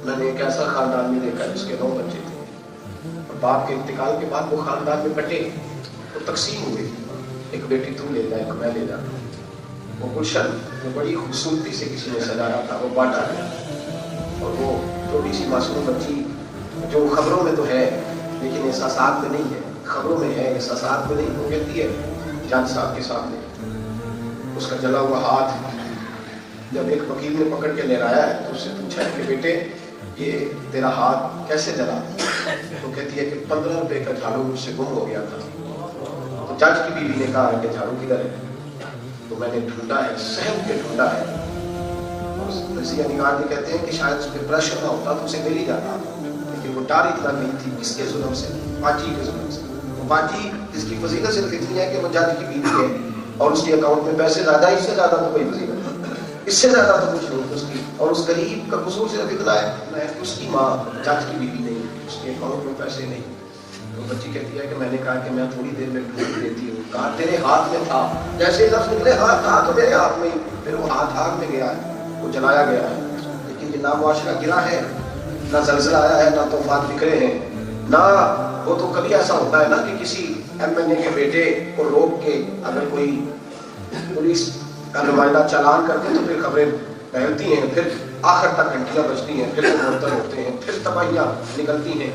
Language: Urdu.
میں نے ایک ایسا خاندان میں دیکھا جس کے 9 بچے تھے اور باپ کے انتقال کے بعد وہ خاندان میں بٹے، وہ تقسیم ہوئے، ایک بیٹی تو لے جا، ایک میں لے جاتا ہوں۔ وہ گلشن جو بڑی خوبصورتی سے کسی نے سجایا تھا وہ بانٹا گیا، اور وہ چھوٹی سی معصوم بچی جو خبروں میں تو ہے لیکن احساسات میں نہیں ہے، خبروں میں ہے احساسات میں نہیں، وہ کہتی ہے جان صاحب کے سامنے اس کا جلا ہوا ہاتھ جب ایک وکیل نے پکڑ کے لے آیا ہے تو اس سے پوچھا کہ بیٹے یہ تیرا ہاتھ کیسے جلا؟ تو کہتی ہے کہ 15 روپے کا جھاڑو مجھ سے گم ہو گیا تھا۔ تو جج کی بیوی نے کہا کہ جھاڑو کدھر ہے؟ تو میں نے ڈھونڈا ہے، سہم کے ڈھونڈا ہے۔ رضیہ نگار بھی کہتے ہیں کہ شاید اس پہ برش نہ ہوتا تو اسے مل ہی جاتا، لیکن وہ ڈر اتنا نہیں تھی کس کے ظلم سے؟ باجی کے ظلم سے۔ باجی جس کی فضیلت صرف اتنی ہے کہ وہ جج کی بیوی ہے اور اس کے اکاؤنٹ میں پیسے زیادہ، اس سے زیادہ تو کوئی فضیلت نہیں، اس سے زیادہ تو کچھ نہیں اس کی، اور اس غریب کا قصور صرف اتنا ہے کہ اس کی ماں جج کی بیوی نہیں، اس کے اکاؤنٹ میں پیسے نہیں۔ تو بچی کہتی ہے کہ میں نے کہا کہ میں تھوڑی دیر میں ڈھونڈ دیتی ہوں، کہا تیرے ہاتھ میں تھا، جیسے لفظ نکلے ہاتھ تھا تو میرے ہاتھ میں ہی، پھر وہ ہاتھ آگ میں گیا ہے، وہ جلایا گیا ہے۔ لیکن یہ نہ معاشرہ گرا ہے، نہ زلزلہ آیا ہے، نہ طوفان بکھرے ہیں، نہ وہ تو کبھی ایسا ہوتا ہے نا کہ کسی MLA کے بیٹے کو روک کے اگر کوئی پولیس کا نمائندہ چالان کرتے تو پھر خبریں پھیلتی ہیں، پھر آخر تک گھنٹیاں بجتی ہیں، پھر وہ معطل ہوتے ہیں، پھر تباہیاں نکلتی ہیں۔